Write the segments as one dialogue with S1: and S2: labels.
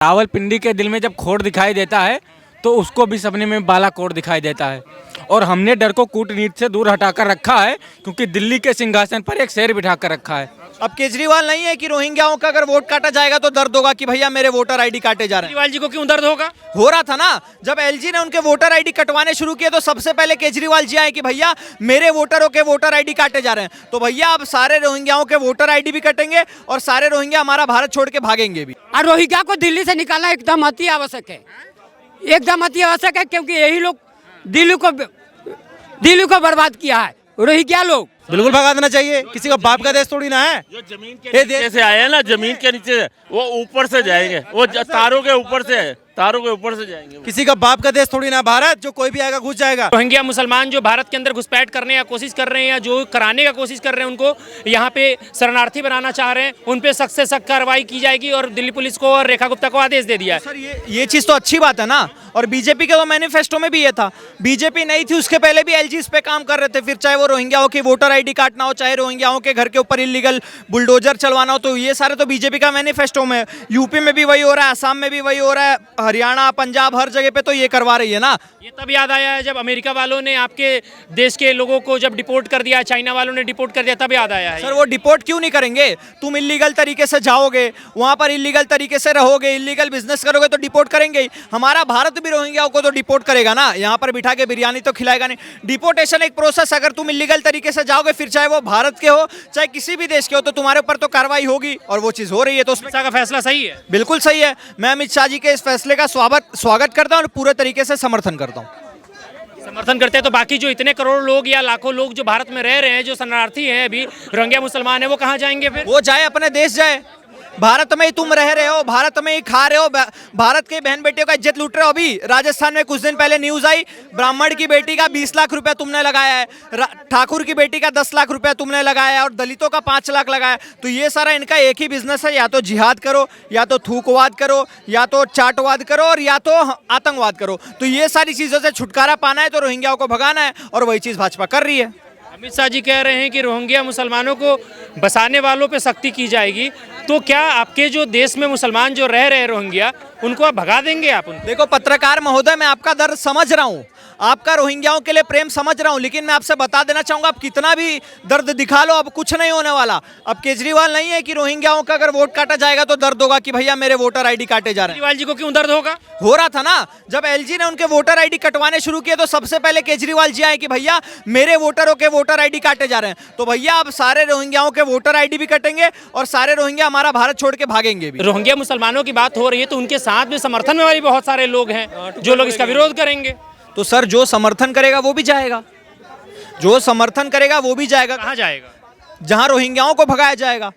S1: रावलपिंडी के दिल में जब खोट दिखाई देता है तो उसको भी सपने में बालाकोट दिखाई देता है। और हमने डर को कूटनीति से दूर हटाकर रखा है, क्योंकि दिल्ली के सिंहासन पर एक शेर बिठाकर रखा है।
S2: अब केजरीवाल नहीं है कि रोहिंग्याओं का अगर वोट काटा जाएगा तो दर्द होगा कि भैया मेरे वोटर आईडी काटे जा रहे हैं।
S3: केजरीवाल जी को क्यों दर्द होगा?
S2: हो रहा था ना, जब एलजी ने उनके वोटर आईडी कटवाने शुरू किए तो सबसे पहले केजरीवाल जी आए कि भैया मेरे वोटरों के वोटर आईडी काटे जा रहे हैं। तो भैया अब सारे रोहिंग्याओं के वोटर आईडी भी कटेंगे और सारे रोहिंग्या हमारा भारत छोड़ के भागेंगे भी।
S4: और रोहिंग्या को दिल्ली से निकालना एकदम अति आवश्यक है, एकदम अति आवश्यक है, क्योंकि यही लोग दिल्ली को बर्बाद किया है। रोहिंग्या लोग
S5: बिल्कुल भगा देना चाहिए, किसी का बाप का देश थोड़ी ना है।
S6: जो जमीन के नीचे से आए हैं ना, जमीन के नीचे वो ऊपर से जाएंगे, वो तारों के ऊपर से है, तारों के ऊपर से जाएंगे।
S5: किसी का बाप का देश थोड़ी ना भारत, जो कोई भी आएगा घुस जाएगा।
S3: रोहिंग्या मुसलमान जो भारत के अंदर घुसपैठ करने का कोशिश कर रहे हैं या जो कराने का कोशिश कर रहे हैं, उनको यहाँ पे शरणार्थी बनाना चाह रहे हैं, उन पे सख्त से सख्त कार्रवाई की जाएगी। और दिल्ली पुलिस को और रेखा गुप्ता को आदेश दे दिया है।
S2: सर ये चीज तो अच्छी बात है ना। और बीजेपी के तो मैनिफेस्टो में भी ये था, बीजेपी नहीं थी उसके पहले भी एलजी इस पे काम कर रहे थे। फिर चाहे वो रोहिंग्याओं की वोटर आईडी काटना हो, चाहे रोहिंग्याओं के घर के ऊपर इलीगल बुलडोजर चलवाना हो, तो ये सारे तो बीजेपी का मैनिफेस्टो में। यूपी में भी वही हो रहा है, असम में भी वही हो रहा है, हरियाणा पंजाब हर जगह पे तो ये करवा रही है ना।
S3: ये तब याद आया है जब अमेरिका वालों ने आपके देश के लोगों को जब डिपोर्ट कर दिया, चाइना वालों ने डिपोर्ट कर दिया, तब याद आया है।
S2: सर वो डिपोर्ट क्यों नहीं करेंगे? तुम इलीगल तरीके से जाओगे, वहां पर इलीगल तरीके से रहोगे, इलीगल बिजनेस करोगे तो डिपोर्ट करेंगे ही। हमारा भारत भी रोहिंग्याओं को तो डिपोर्ट करेगा ना, यहाँ पर बिठा के बिरयानी तो खिलाएगा नहीं। डिपोर्टेशन एक प्रोसेस, अगर तुम इलीगल तरीके से जाओगे, फिर चाहे वो भारत के हो चाहे किसी भी देश के हो, तो तुम्हारे ऊपर तो कार्रवाई होगी। और वो चीज हो रही है, तो
S3: अमित शाह का फैसला सही है,
S2: बिल्कुल सही है। मैं अमित शाह जी के इस फैसले का स्वागत करता हूँ और पूरे तरीके से समर्थन करता हूँ।
S3: समर्थन करते हैं। तो बाकी जो इतने करोड़ लोग या लाखों लोग जो भारत में रह रहे हैं, जो शरणार्थी हैं, अभी रोहिंग्या मुसलमान है, वो कहाँ जाएंगे फिर?
S2: वो जाए अपने देश जाए। भारत में ही तुम रह रहे हो, भारत में ही खा रहे हो, भारत के बहन बेटियों का इज्जत लूट रहे हो। अभी राजस्थान में कुछ दिन पहले न्यूज आई, ब्राह्मण की बेटी का 20 लाख रुपया तुमने लगाया है, ठाकुर की बेटी का 10 लाख रुपया तुमने लगाया है और दलितों का 5 लाख लगाया है। तो ये सारा इनका एक ही बिजनेस है, या तो जिहाद करो, या तो थूकवाद करो, या तो चाटवाद करो, और या तो आतंकवाद करो। तो ये सारी चीजों से छुटकारा पाना है तो रोहिंग्याओं को भगाना है, और वही चीज भाजपा कर रही है।
S3: अमित शाह जी कह रहे हैं कि रोहिंग्या मुसलमानों को बसाने वालों पे सख्ती की जाएगी। तो क्या आपके जो देश में मुसलमान जो रह रहे हैं रोहिंग्या, उनको आप भगा देंगे? आप उनको
S2: देखो पत्रकार महोदय, मैं आपका दर्द समझ रहा हूँ, आपका रोहिंग्याओं के लिए प्रेम समझ रहा हूँ, लेकिन मैं आपसे बता देना चाहूंगा, आप कितना भी दर्द दिखा लो, अब कुछ नहीं होने वाला। अब केजरीवाल नहीं है कि रोहिंग्याओं का अगर वोट काटा जाएगा तो दर्द होगा कि भैया मेरे वोटर आईडी काटे जा रहे हैं।
S3: केजरीवाल जी को क्यों दर्द होगा?
S2: हो रहा था ना, जब एलजी ने उनके वोटर आईडी कटवाने शुरू किए तो सबसे पहले केजरीवाल जी आए कि भैया मेरे वोटरों के वोटर आईडी काटे जा रहे हैं। तो भैया अब सारे रोहिंग्याओं के वोटर आईडी भी कटेंगे और सारे रोहिंग्या हमारा भारत छोड़ के भागेंगे भी।
S3: रोहिंग्या मुसलमानों की बात हो रही है, तो उनके साथ में समर्थन में वाली बहुत सारे लोग हैं जो लोग इसका विरोध करेंगे।
S2: तो सर जो समर्थन करेगा वो भी जाएगा, जो समर्थन करेगा वो भी जाएगा।
S3: कहाँ जाएगा?
S2: जहां रोहिंग्याओं को भगाया जाएगा।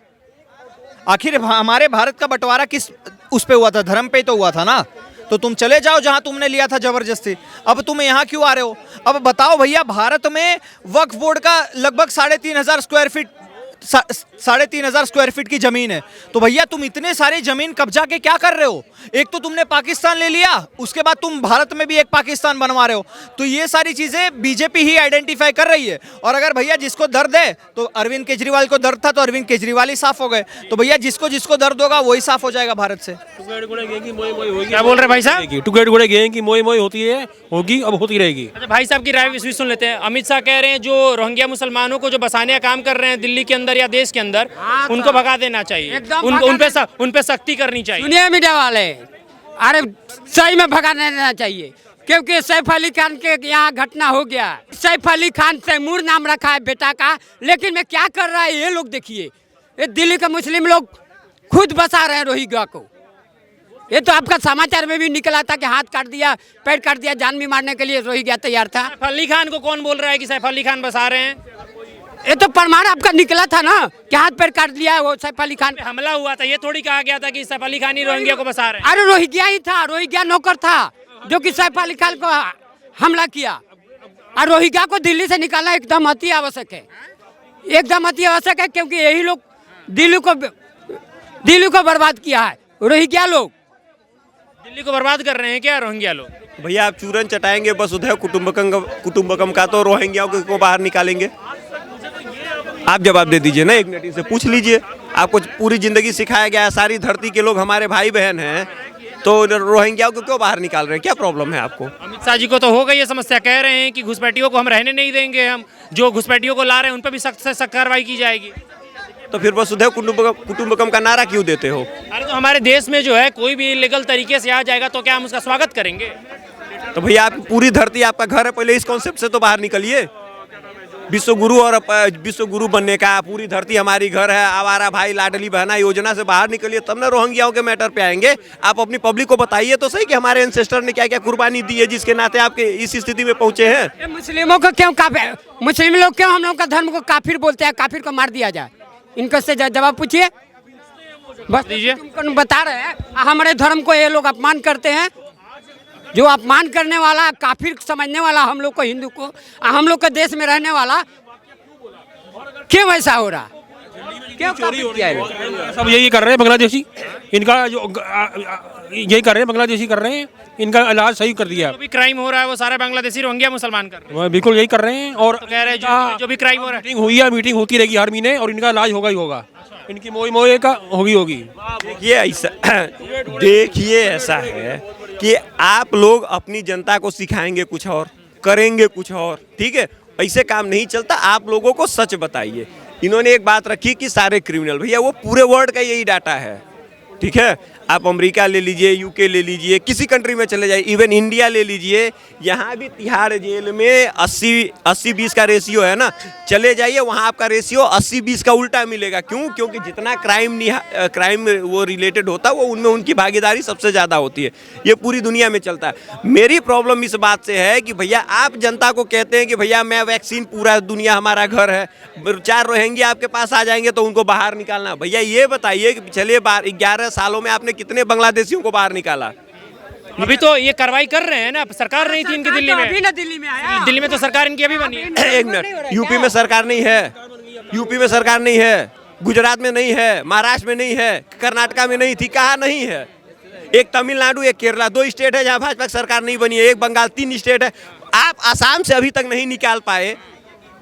S2: आखिर हमारे भारत का बंटवारा किस उस पे हुआ था? धर्म पे तो हुआ था ना। तो तुम चले जाओ जहां तुमने लिया था जबरदस्ती, अब तुम यहाँ क्यों आ रहे हो? अब बताओ भैया, भारत में वक्फ बोर्ड का लगभग 3,500 स्क्वायर फीट की जमीन है। तो भैया तुम इतने सारे जमीन कब्जा के क्या कर रहे हो? एक तो तुमने पाकिस्तान ले लिया, उसके बाद तुम भारत में भी एक पाकिस्तान बनवा रहे हो। तो ये सारी चीजें बीजेपी ही आइडेंटिफाई कर रही है। और अगर भैया जिसको दर्द है, तो अरविंद केजरीवाल को दर्द था तो अरविंद केजरीवाल ही साफ हो गए। तो भैया जिसको जिसको दर्द होगा वही साफ हो जाएगा भारत से।
S3: क्या बोल रहे भाई साहब?
S5: टुकड़े टुकड़े गए कि मोई मोई होती है, होगी, अब होती रहेगी।
S3: अच्छा, भाई साहब की राय भी सुन लेते हैं। अमित शाह कह रहे हैं जो रोहिंग्या मुसलमानों को जो बसाने का काम कर रहे हैं दिल्ली के अंदर या देश के अंदर, उनको भगा देना चाहिए, उन पे सख्ती करनी चाहिए।
S4: सुनिए मीडिया वाले, अरे सही में भगा देना चाहिए, क्योंकि सैफ अली खान के यहाँ घटना हो गया। सैफ अली खान तैमूर नाम रखा है बेटा का, लेकिन मैं क्या कर रहा है ये लोग देखिए। ये दिल्ली के मुस्लिम लोग खुद बसा रहे हैं रोहिंग्या को। ये तो आपका समाचार में भी निकला था कि हाथ काट दिया, पैर काट दिया, जान भी मारने के लिए रोहिंग्या तैयार था।
S3: सैफ अली खान को कौन बोल रहा है कि सैफ अली खान बसा रहे हैं?
S4: ये तो प्रमाण आपका निकला था ना कि हाथ पैर काट दिया है वो सैफ अली खान।
S3: हमला हुआ था, ये थोड़ी कहा गया था कि सैफ अली खान ही रोहिंग्या को बसा रहे हैं।
S4: अरे रोहिंग्या ही था, रोहिंग्या नौकर था जो कि सैफ अली खान को हमला किया। और रोहिंग्या को दिल्ली से निकालना एकदम अति आवश्यक है, एकदम अति आवश्यक है, क्योंकि यही लोग दिल्ली को बर्बाद किया है। रोहिंग्या लोग
S3: दिल्ली को बर्बाद कर रहे हैं क्या रोहिंग्या लोग?
S7: भैया आप चूरन चटाएंगे बस उधर कुटुंबकम का, तो रोहिंग्याओं को बाहर निकालेंगे? आप जवाब दे दीजिए ना, एक मिनट से पूछ लीजिए। आपको पूरी जिंदगी सिखाया गया है, सारी धरती के लोग हमारे भाई बहन हैं, तो रोहिंग्याओं को क्यों बाहर निकाल रहे हैं, क्या प्रॉब्लम है आपको?
S3: अमित शाह जी को तो हो गई ये समस्या, कह रहे हैं कि घुसपैठियों को हम रहने नहीं देंगे, हम जो घुसपैठियों को ला रहे हैं उन पर भी सख्त से सख्त कार्रवाई की जाएगी।
S7: तो फिर वसुधैव कुटुंबकम का नारा क्यों देते हो?
S3: अरे तो हमारे देश में जो है कोई भी इलीगल तरीके से आ जाएगा तो क्या हम उसका स्वागत करेंगे?
S7: तो भैया आपकी पूरी धरती आपका घर है, पहले इस कॉन्सेप्ट से तो बाहर निकलिए। विश्व गुरु और विश्व गुरु बनने का, पूरी धरती हमारी घर है, आवारा भाई लाडली बहना योजना से बाहर निकलिए, तब ना रोहिंग्याओं के मैटर पे आएंगे। आप अपनी पब्लिक को बताइए तो सही कि हमारे एंसेस्टर ने क्या क्या कुर्बानी दी है जिसके नाते आपके इस स्थिति में पहुंचे हैं।
S4: ये मुस्लिमों को क्यों काफिर, मुस्लिम लोग क्यों हम लोग का धर्म को काफिर बोलते हैं? काफिर को मार दिया जाए, इनको से जवाब पूछिए। बस
S3: दीजिए।
S4: तुमको बता रहे हैं हमारे धर्म को ये लोग अपमान करते हैं। जो अपमान करने वाला, काफिर समझने वाला हम लोग को, हिंदू को, हम लोग के देश में रहने वाला, क्यों ऐसा हो रहा? क्यों काफिर किया है?
S5: सब यही कर रहे हैं बांग्लादेशी, इनका जो यही कर रहे हैं, बांग्लादेशी कर रहे हैं, इनका इलाज सही कर दिया।
S3: जो भी क्राइम हो रहा है वो सारे बांग्लादेशी रोहिंग्या मुसलमान कर रहे हैं।
S5: वो बिल्कुल यही कर रहे हैं। और
S3: तो कह रहे हैं जो भी क्राइम हो रहा है,
S5: मीटिंग हुई है, मीटिंग होती रहेगी हर महीने, और इनका इलाज होगा ही होगा। इनकी मोए का होगी।
S7: देखिए ऐसा है कि आप लोग अपनी जनता को सिखाएंगे कुछ और, करेंगे कुछ और, ठीक है? ऐसे काम नहीं चलता। आप लोगों को सच बताइए। इन्होंने एक बात रखी कि सारे क्रिमिनल, भैया वो पूरे वर्ल्ड का यही डाटा है, ठीक है? आप अमेरिका ले लीजिए, यूके ले लीजिए, किसी कंट्री में चले जाइए, इवन इंडिया ले लीजिए, यहाँ भी तिहाड़ जेल में 80-20 का रेशियो है ना। चले जाइए वहाँ आपका रेशियो 80-20 का उल्टा मिलेगा। क्यों? क्योंकि जितना क्राइम वो रिलेटेड होता है वो उनमें उनकी भागीदारी सबसे ज़्यादा होती है। ये पूरी दुनिया में चलता है। मेरी प्रॉब्लम इस बात से है कि भैया आप जनता को कहते हैं कि भैया मैं वैक्सीन, पूरा दुनिया हमारा घर है, 4 रोहिंग्या आपके पास आ जाएंगे तो उनको बाहर निकालना। भैया ये बताइए कि पिछले 11 सालों में आपने कितने बांग्लादेशियों को बाहर निकाला?
S3: अभी तो ये कार्रवाई कर रहे हैं ना, सरकार नहीं थी इनकी दिल्ली में।
S4: अभी ना दिल्ली में आया,
S3: दिल्ली में तो सरकार इनकी अभी बनी है।
S7: एक मिनट, यूपी में सरकार नहीं है, यूपी में सरकार नहीं है, गुजरात में नहीं है, महाराष्ट्र में नहीं है, कर्नाटका में नहीं थी, कहाँ नहीं है? एक तमिलनाडु, एक केरला, 2 स्टेट है जहाँ भाजपा की सरकार नहीं बनी है, एक बंगाल, 3 स्टेट है। आप आसाम से अभी तक नहीं निकाल पाए।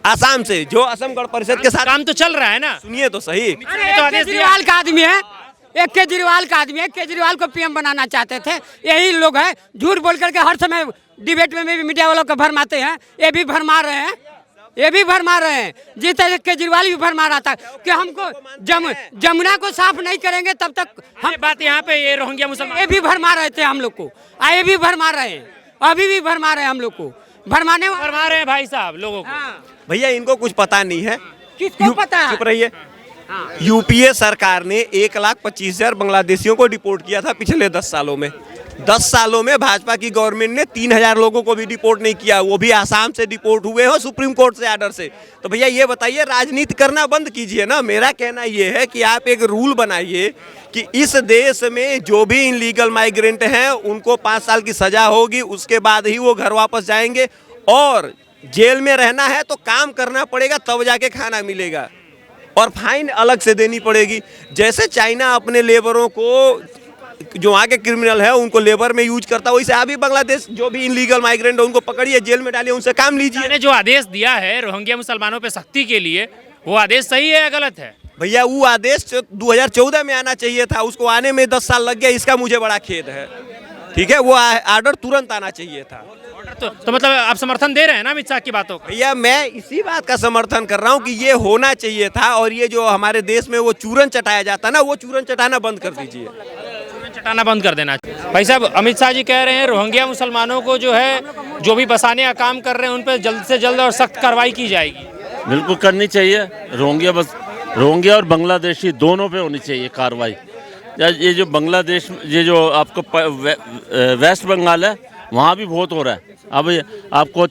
S7: आसाम से जो असम गण परिषद के साथ
S3: काम तो चल रहा है ना।
S7: सुनिए तो सही।
S3: अरे तो आदेश दिया।
S4: केजरीवाल का आदमी है, एक केजरीवाल का आदमी है, केजरीवाल को पीएम बनाना चाहते थे। यही लोग हैं झूठ बोल करके हर समय डिबेट में भी मीडिया वालों को भरमाते हैं। ये भी भरमा रहे हैं, ये भी भरमा रहे हैं। जिस तरह केजरीवाल भी भरमा रहा था कि हमको जमुना को साफ नहीं करेंगे तब तक हम।
S3: बात यहाँ पे ये रोहिंग्या मुसलमान,
S4: ये भी भरमा रहे थे हम लोग को, ये भी भरमा रहे हैं, अभी भी भरमा रहे हैं हम लोग को। भरमा
S3: रहे हैं भाई साहब लोगों को।
S7: भैया इनको कुछ पता नहीं है।
S4: किसको पता है?
S7: चुप रहिए। यूपीए सरकार ने 1,25,000 बांग्लादेशियों को डिपोर्ट किया था पिछले 10 सालों में। 10 सालों में भाजपा की गवर्नमेंट ने 3,000 लोगों को भी डिपोर्ट नहीं किया, वो भी आसाम से डिपोर्ट हुए हो सुप्रीम कोर्ट से आर्डर से। तो भैया ये बताइए, राजनीति करना बंद कीजिए ना। मेरा कहना ये है कि आप एक रूल बनाइए कि इस देश में जो भी इनलीगल माइग्रेंट हैं उनको 5 साल की सजा होगी, उसके बाद ही वो घर वापस जाएंगे। और जेल में रहना है तो काम करना पड़ेगा, तब जाके खाना मिलेगा, और फाइन अलग से देनी पड़ेगी। जैसे चाइना अपने लेबरों को, जो वहाँ के क्रिमिनल है उनको लेबर में यूज करता है, वैसे अभी बांग्लादेश जो भी इनलीगल माइग्रेंट है उनको पकड़िए, जेल में डालिए, उनसे काम लीजिए।
S3: मैंने जो आदेश दिया है रोहिंग्या मुसलमानों पे सख्ती के लिए, वो आदेश सही है या गलत है?
S7: भैया वो आदेश 2014 में आना चाहिए था, उसको आने में 10 साल लग गया, इसका मुझे बड़ा खेद है। ठीक है, वो आर्डर तुरंत आना चाहिए था।
S3: तो मतलब आप समर्थन दे रहे हैं ना अमित शाह की बातों को?
S7: भैया मैं इसी बात का समर्थन कर रहा हूँ कि ये होना चाहिए था, और ये जो हमारे देश में वो चूरन चटाया जाता है ना, वो चूरन चटाना बंद कर दीजिए,
S3: चटाना बंद कर देना चाहिए। भाई साहब, अमित शाह जी कह रहे हैं रोहिंग्या मुसलमानों को जो है, जो भी बसाने का काम कर रहे हैं उन पर जल्द से जल्द और सख्त कार्रवाई की जाएगी।
S6: बिल्कुल करनी चाहिए। रोहिंग्या और बांग्लादेशी दोनों पे होनी चाहिए कार्रवाई। ये जो बांग्लादेश, ये जो आपको वेस्ट बंगाल है, वहाँ भी बहुत हो रहा है। अब आपको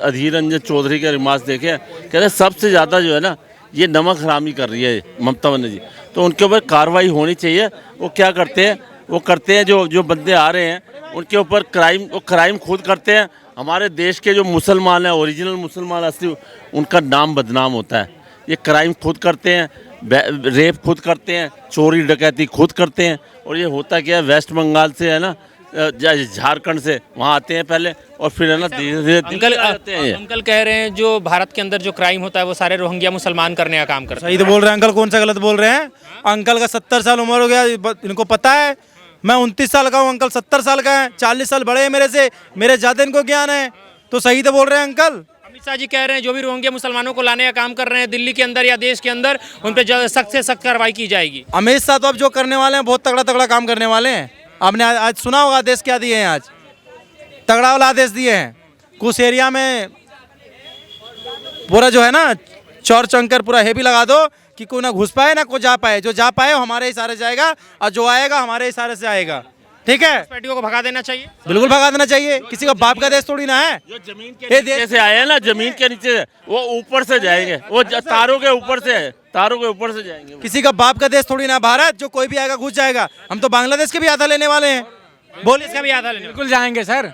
S6: अधीर रंजन चौधरी के रिमार्क्स देखे, कह रहे सबसे ज़्यादा जो है ना ये नमक हरामी कर रही है ममता बनर्जी, तो उनके ऊपर कार्रवाई होनी चाहिए। वो क्या करते हैं, वो करते हैं जो बंदे आ रहे हैं उनके ऊपर क्राइम खुद करते हैं। हमारे देश के जो मुसलमान हैं, ओरिजिनल मुसलमान असली, उनका नाम बदनाम होता है। ये क्राइम खुद करते हैं, रेप खुद करते हैं, चोरी डकैती खुद करते हैं। और ये होता क्या है, वेस्ट बंगाल से है ना, झारखंड से वहाँ आते हैं पहले, और फिर है ना धीरे धीरे आते हैं।
S3: अंकल कह रहे हैं जो भारत के अंदर जो क्राइम होता है वो सारे रोहिंग्या मुसलमान करने का काम करते हैं।
S5: सही तो बोल रहे हैं अंकल, कौन सा गलत बोल रहे हैं? अंकल का 70 साल उम्र हो गया, इनको पता है
S8: मैं 29 साल का हूँ, अंकल 70 साल का है, 40 साल बड़े हैं मेरे से, मेरे ज़्यादा इनको ज्ञान है। तो सही तो बोल रहे हैं अंकल।
S3: अमित शाह जी कह रहे हैं जो भी रोहिंग्या मुसलमानों को लाने का काम कर रहे हैं दिल्ली के अंदर या देश के अंदर, उन पर सख्त से सख्त कार्रवाई की जाएगी।
S8: अमित शाह तो अब जो करने वाले हैं बहुत तगड़ा तगड़ा काम करने वाले हैं। आपने आज सुना होगा आदेश क्या दिए हैं, आज तगड़ा वाला आदेश दिए हैं। कुछ एरिया में पूरा जो है ना चौर चंकर पूरा हेवी लगा दो कि कोई ना घुस पाए ना कोई जा पाए, जो जा पाए वो हमारे इशारे से जाएगा और जो आएगा हमारे इशारे से आएगा। ठीक है,
S3: घुसपैठियों को भगा देना चाहिए।
S8: बिल्कुल भगा देना चाहिए, किसी का बाप का देश थोड़ी ना है।
S6: जो जमीन के नीचे से आए हैं ना, जमीन के नीचे वो ऊपर से जाएंगे, वो तारों के ऊपर से है, तारों के ऊपर से जाएंगे।
S8: किसी का बाप का देश थोड़ी ना भारत, जो कोई भी आएगा घुस जाएगा। हम तो बांग्लादेश के भी आधा लेने वाले हैं। बोलिए,
S3: इसका भी आधा लेने
S1: बिल्कुल जाएंगे सर।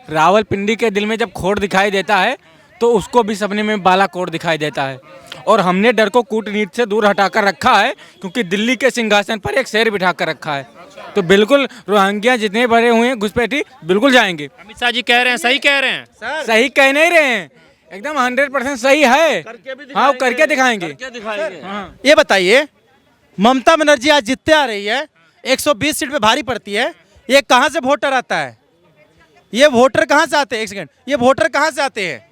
S1: रावलपिंडी के दिल में जब खोट दिखाई देता है तो उसको भी सपने में बालाकोट दिखाई देता है। और हमने डर को कूटनीति से दूर हटाकर रखा है, क्योंकि दिल्ली के सिंहासन पर एक शेर बिठा कर रखा है। तो बिल्कुल रोहिंग्या जितने भरे हुए हैं घुसपैठी बिल्कुल जाएंगे।
S3: अमित शाह जी कह रहे हैं, सही कह रहे हैं।
S1: सही कह नहीं रहे हैं, एकदम 100% सही है। हाँ, करके दिखाएंगे।
S8: ये बताइए, ममता बनर्जी आज जीतते आ रही है, 120 सीट पे भारी पड़ती है, ये कहाँ से वोटर आता है? ये वोटर कहाँ से आते हैं? एक सेकंड, ये वोटर कहाँ से आते हैं?